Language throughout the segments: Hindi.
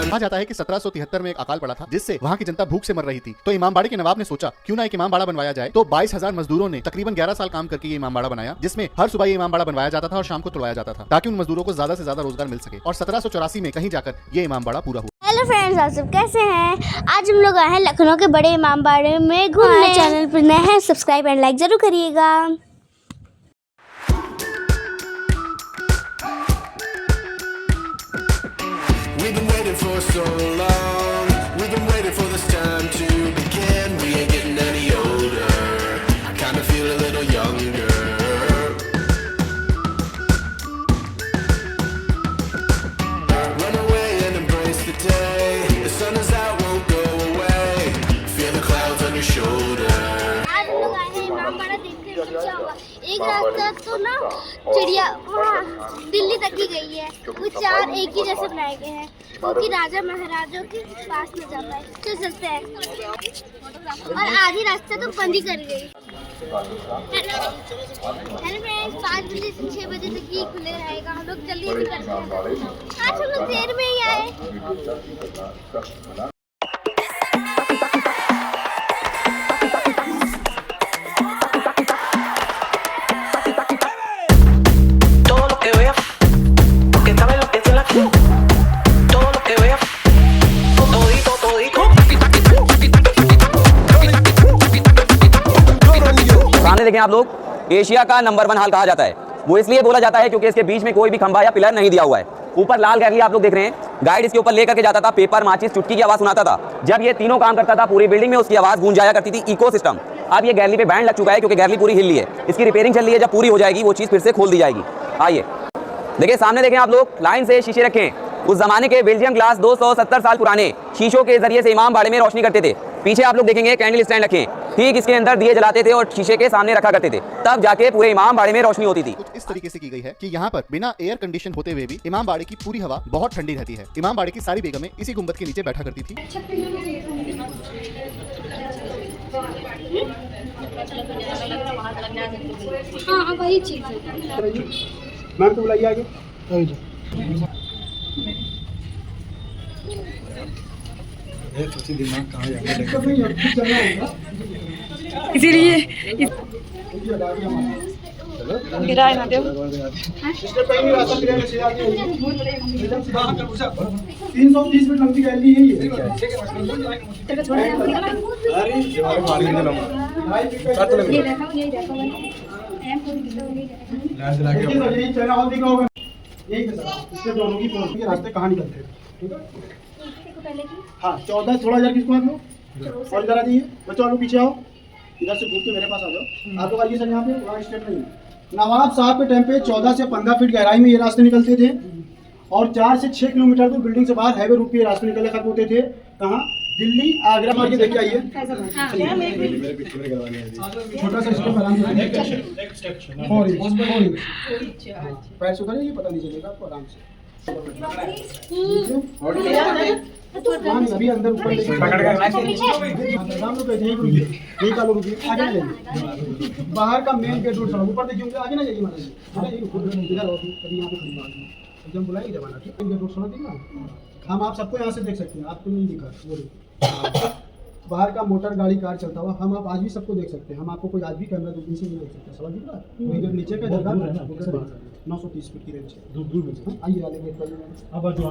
कहा जाता है कि 1773 में एक अकाल पड़ा था जिससे वहाँ की जनता भूख से मर रही थी। तो इमामबाड़े के नवाब ने सोचा क्यों ना एक इमामबाड़ा बनवाया जाए। तो 22,000 मजदूरों ने तकरीबन 11 साल काम करके ये इमामबाड़ा बनाया, जिसमें हर सुबह ये इमामबाड़ा बनवाया जाता था और शाम को तोड़वाया जाता था ताकि उन मजदूरों को ज्यादा से ज्यादा रोजगार मिल सके। और 1784 में कहीं जाकर ये इमामबाड़ा पूरा हुआ। हेलो फ्रेंड्स, आप सब कैसे हैं? आज हम लोग आए हैं लखनऊ के बड़े इमामबाड़े में घूमने। चैनल पर नए हैं, सब्सक्राइब एंड लाइक जरूर करिएगा। We've been waiting for so long. We've been waiting for this time to begin. We ain't getting any older. I kinda feel a little younger. Run away and embrace the day. The sun is out, won't go away. Feel the clouds on your shoulder. आज हम लोग आए हैं इमामबाड़ा देखने। क्या हुआ, एक रास्ता तो ना चिड़िया वहाँ दिल्ली तक ही गई है। वो चार एक ही जैसे बनाए गए हैं क्योंकि राजा महाराजों के पास में जाता है चल सकते हैं। और आधी रास्ता तो बंद ही कर गई। हेलो फ्रेंड्स, 5 बजे से 6 बजे तक ही खुले रहेगा। हम लोग जल्दी से करते हैं। आज हम लोग देर में ही आए। देखें आप लोग, एशिया का नंबर 1 हॉल कहा जाता है। वो इसलिए बोला जाता है क्योंकि इसके बीच में कोई भी खंभा या पिलर नहीं दिया हुआ है। ऊपर लाल गैलरी आप लोग देख रहे हैं, गाइड इसके ऊपर लेकर के जाता था, पेपर माचिस चुटकी की आवाज सुनाता था। जब ये तीनों काम करता था पूरी बिल्डिंग में उसकी आवाज गूंज जाया करती थी। इकोसिस्टम। अब ये गैलरी पे बैंड लग चुका है क्योंकि गैलरी पूरी हिल ली है। इसकी रिपेयरिंग चल रही है, जब पूरी हो जाएगी वो चीज फिर से खोल दी जाएगी। आइए देखिए, सामने देखें आप लोग, लाइन से शीशे रखें। उस जमाने के बेल्जियम ग्लास 270 साल पुराने शीशों के जरिए से इमामबाड़े में रोशनी करते थे। पीछे आप लोग देखेंगे कैंडल स्टैंड रखे, ठीक इसके अंदर दिए जलाते थे और शीशे के सामने रखा करते थे, तब जाके पूरे इमामबाड़े में रोशनी होती थी। कुछ इस तरीके से की गई है कि यहाँ पर बिना एयर कंडीशन होते हुए भी इमामबाड़े की पूरी हवा बहुत ठंडी रहती है। इमामबाड़े की सारी बेगमें इसी गुंबद के नीचे बैठा करती थी। हाँ, वही चीज है। मैम तो बुलाइए आगे। दिमाग कहाँ इसीलिए किराए ना दो। 330 मिनट लंबी गैलरी है ये। दोनों की के रास्ते कहाँ निकलते हैं, ठीक है? हाँ, 14 थोड़ा इधर किसको आप लोग और इधर आ जाइए बच्चों, आप लोग पीछे आओ, इधर से घूम के मेरे पास आ जाओ। आप लोग आइए सर, यहाँ पे वहाँ स्टेप नहीं है। नवाब साहब के टाइम पे 14 से 15 फीट गहराई में ये रास्ते निकलते थे और 4 से 6 किलोमीटर तो बिल्डिंग से बाहर हाईवे रूट पे रास्ते निकले खत्म होते थे। कहाँ? दिल्ली, आगरा मार के देख के आइए। छोटा सा स्टेप आराम से, पैर से उतारिए, पता नहीं चलेगा आपको, आराम से अभी अंदर ऊपर बाहर का मेन गेट रोड ऊपर देखिए, आगे ना जाइए एकदम बुलाइए जमाना गेट रोड देखना। हम आप सबको यहाँ से देख सकते हैं, आपको नहीं दिखा वो बाहर का मोटर गाड़ी कार चलता हुआ हम आप आज भी सबको देख सकते हैं। हम आपको कोई आज भी कैमरा दूरबीन से नहीं देख सकते। समझ लीजिए नीचे का जगह 930 फीट की रेंज है। आइए वाले गेट पर।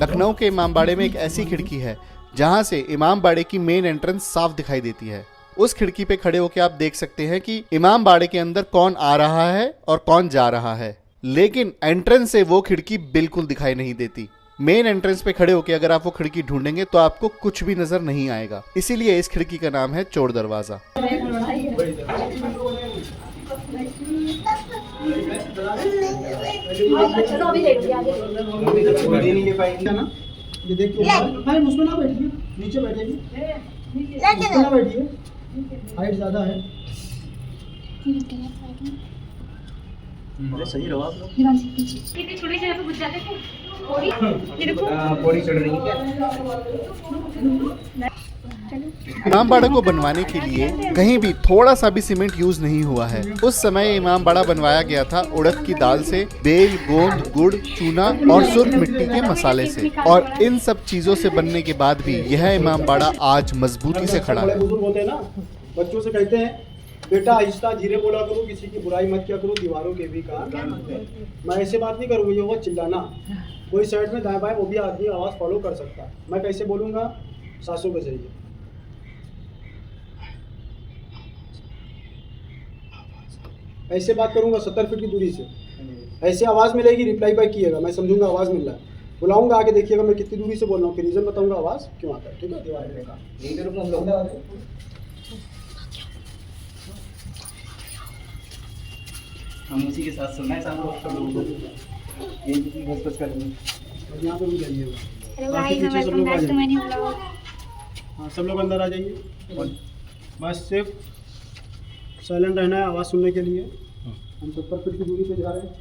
लखनऊ के इमामबाड़े में एक ऐसी खिड़की है जहां से इमामबाड़े की मेन एंट्रेंस साफ दिखाई देती है। उस खिड़की पे खड़े होकर आप देख सकते हैं कि इमामबाड़े के अंदर कौन आ रहा है और कौन जा रहा है, लेकिन एंट्रेंस से वो खिड़की बिल्कुल दिखाई नहीं देती। मेन एंट्रेंस पे खड़े होकर अगर आप वो खिड़की ढूंढेंगे तो आपको कुछ भी नजर नहीं आएगा। इसीलिए इस खिड़की का नाम है चोर दरवाजा। ये देखिए, नहीं उसमें ना बैठिए, नीचे बैठेगी, ना बैठिए, हाइट ज्यादा है। सही रहो आप लोग। कितनी छोटी सी पे घुस जाते थे। पौड़ी चढ़ रही है क्या? इमामबाड़ा को बनवाने के लिए कहीं भी थोड़ा सा भी सीमेंट यूज नहीं हुआ है। उस समय इमामबाड़ा बनवाया गया था उड़द की दाल से, बेल, गोंद, गुड़, चूना और सुर्ख मिट्टी के मसाले से। और इन सब चीजों से बनने के बाद भी यह इमामबाड़ा आज मजबूती से खड़ा बड़े है। बुजुर्ग होते हैं ना, बच्चों से कहते हैं बेटा आहिस्ता धीरे बोला करो, किसी की बुराई मत किया करो, दीवारों के भी कान होते हैं। मैं ऐसे बात नहीं करूँगी, ये वो चिल्लाना, कोई साइड में दाएं बाएं वो भी आदमी आवाज़ फॉलो कर सकता है। मैं कैसे बोलूँगा? सासों के जरिए। ऐसे बात करूँगा 70 फीट की दूरी से, ऐसे आवाज़ मिलेगी, रिप्लाई बैक कीजिएगा, मैं समझूंगा आवाज़ मिल रहा है। बुलाऊंगा आके देखिएगा मैं कितनी दूरी से बोल रहा हूँ, फिर रीज़न बताऊंगा आवाज़ क्यों आता है। ठीक है, दीवार में का हम उसी के साथ सुनना है सब लोग ये बस करेंगे। और यहाँ पे भी जाइएगा। हेलो बाकी गाइस, पीछे सब वेलकम लोग आ बैक टू जाइए। My new blog. हाँ, सब लोग अंदर आ जाइए और बस सिर्फ साइलेंट रहना है आवाज़ सुनने के लिए। हम 70 फीट की दूरी पे जा रहे हैं।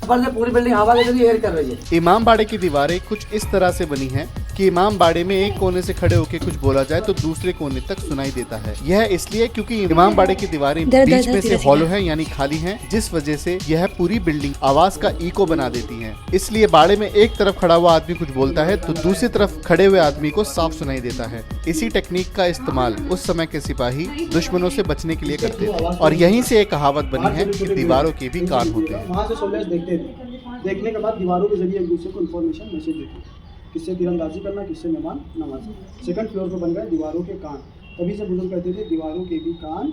ऊपर से पूरी बिल्डिंग हवा के जरिए एयर कर रही है। इमामबाड़े की दीवारें कुछ इस तरह से बनी हैं कि इमामबाड़े में एक कोने से खड़े होकर कुछ बोला जाए तो दूसरे कोने तक सुनाई देता है। यह इसलिए क्योंकि इमामबाड़े की दीवारें बीच में से हॉलो हैं, यानी खाली हैं, जिस वजह से यह पूरी बिल्डिंग आवाज का इको बना देती है। इसलिए बाड़े में एक तरफ खड़ा हुआ आदमी कुछ बोलता है तो दूसरी तरफ खड़े हुए आदमी को साफ सुनाई देता है। इसी टेक्निक का इस्तेमाल उस समय के सिपाही दुश्मनों से बचने के लिए करते थे और यहीं से एक कहावत बनी है कि दीवारों के भी कान होते हैं। वहाँ से सोल्जर्स देखते थे, देखने के बाद दीवारों के जरिए एक दूसरे को इन्फॉर्मेशन मैसेज देते, किससे तीरंदाजी करना, किससे मेहमान नवाजी। सेकंड फ्लोर पे बन गए दीवारों के कान। तभी से बुजुर्ग कहते थे दीवारों के भी कान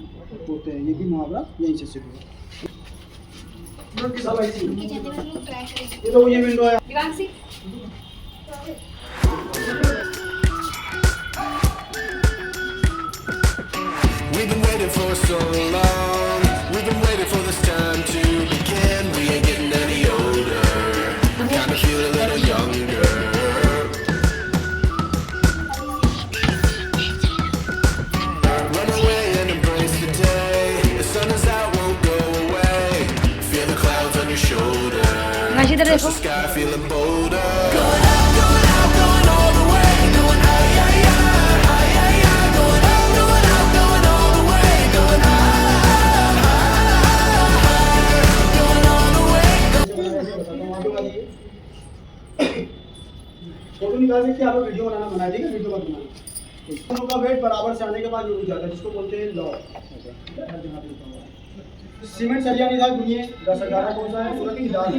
होते हैं। ये भी मुहावरा यहीं से सीखा। सब ऐसी ये तो ये विंडो है। Divanshi We've been waiting for so long. We've been waiting for this time to begin. We ain't getting any older. Kinda feel a little younger. Run away and embrace the day. The sun is out, won't go away. Feel the clouds on your shoulder. मैं इधर Touch देखो। the sky, feeling bolder. Going out, going all the way. Going high, high, high, high, high, high. Going out, going all the way. Going photo निकालने की आप वीडियो बनाना मना है, ठीक है? वीडियो मत बनाना। दोनों का वेट बराबर से आने के बाद ये रुक जाता है, जिसको बोलते हैं लॉ। सीमेंट सरिया नहीं था दुनिया 10-11 कौन सा है? उड़द की दाल,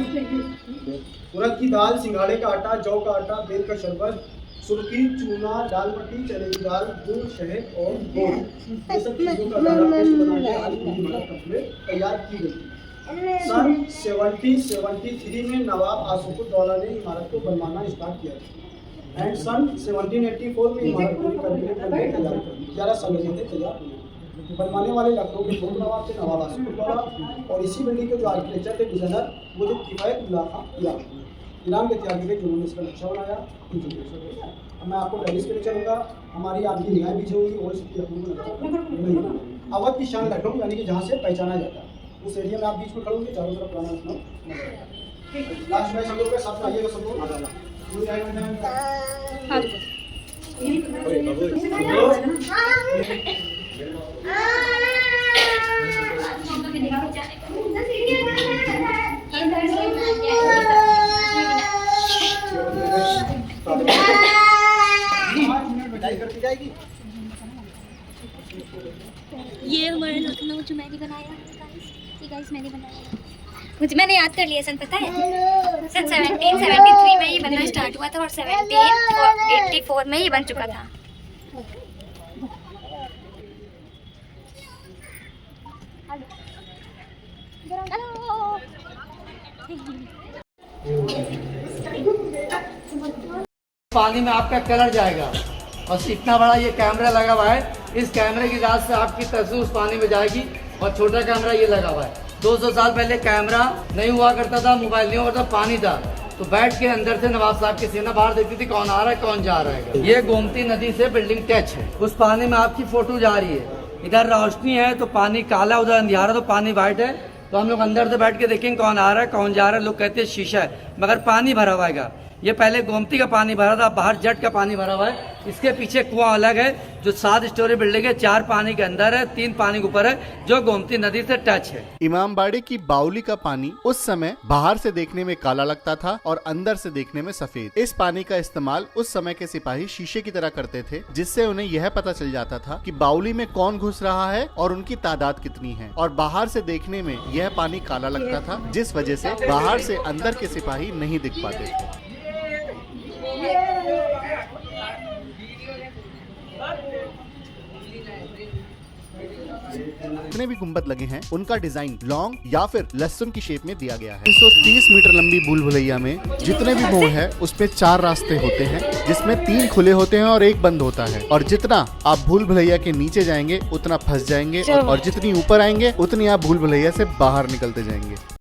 उड़द की दाल, सिंघाड़े का आटा, जौ का आटा, बेल का शरबत, सुर्खी, चूना, दाल बटी, चने की दाल, गुड़, शहद और गोंद, ये सब चीज़ों का गाढ़ा पेस्ट बना के आज पूरी मदद कंप्लीट तैयार की गई। सन 1773 में नवाब आसिफउद्दौला ने इमारत को बनवाना स्टार्ट किया था एंड सन 1784 में इमारत पूरी कंप्लीट करके तैयार कर दी। 11 साल लगे थे तैयार होने। बनवाने वाले लखनऊ के दो नवाब थे, नवाब आसिफउद्दौला और इसी बिल्डिंग के जो आर्किटेक्चर थे डिजाइनर वो थे किफायतुल्लाह खां ईरान के त्यागी थे जिन्होंने इसका नक्शा बनाया। अब मैं आपको टेरिस के लिए चलूँगा, हमारी आपकी निगाहें पीछे होगी और इसकी लखनऊ अवध की शान लखनऊ यानी कि जहाँ से पहचाना जाता है उस एरिया में आप बीच में खड़े होंगे, चारों तरफ पुराना लखनऊ। लास्ट में सब लोग के साथ आइएगा, सब लोग ये हमारा लखनऊ जो मैंने बनाया ये गाइस मैंने बनाया। मैंने याद कर लिया सन, पता है सन 1773 में ये बनना स्टार्ट हुआ था और 1784 में ये बन चुका था। पानी में आपका कलर जाएगा और इतना बड़ा ये कैमरा लगा हुआ है, इस कैमरे की जांच से आपकी तस्वीर उस पानी में जाएगी और छोटा कैमरा ये लगा हुआ है। 200 साल पहले कैमरा नहीं हुआ करता था, मोबाइल नहीं हुआ करता, पानी था, तो बैठ के अंदर से नवाब साहब की सीना बाहर देखती थी कौन आ रहा है कौन जा रहा है। ये गोमती नदी से बिल्डिंग टच है, उस पानी में आपकी फोटो जा रही है। इधर रोशनी है तो पानी काला, उधर अंधियारा तो पानी व्हाइट है, तो हम लोग अंदर से बैठ के देखेंगे कौन आ रहा है कौन जा रहा है। लोग कहते हैं शीशा है, मगर पानी भरा हुआ है। ये पहले गोमती का पानी भरा था, बाहर जट का पानी भरा हुआ है। इसके पीछे कुआं अलग है जो 7 स्टोरी बिल्डिंग है, 4 पानी के अंदर है, 3 पानी के ऊपर है, जो गोमती नदी से टच है। इमामबाड़े की बावली का पानी उस समय बाहर से देखने में काला लगता था और अंदर से देखने में सफेद। इस पानी का इस्तेमाल उस समय के सिपाही शीशे की तरह करते थे, जिससे उन्हें यह पता चल जाता था कि बावली में कौन घुस रहा है और उनकी तादाद कितनी है। और बाहर से देखने में यह पानी काला लगता था, जिस वजह से बाहर से अंदर के सिपाही नहीं दिख पाते थे। जितने भी गुंबद लगे हैं उनका डिजाइन लॉन्ग या फिर लहसुन की शेप में दिया गया है। 330 मीटर लंबी भूल भुलैया में जितने भी मोड़ है उसमें 4 रास्ते होते हैं, जिसमें 3 खुले होते हैं और 1 बंद होता है। और जितना आप भूल भुलैया के नीचे जाएंगे उतना फंस जाएंगे, और जितनी ऊपर आएंगे उतनी आप भूल भुलैया से बाहर निकलते जाएंगे।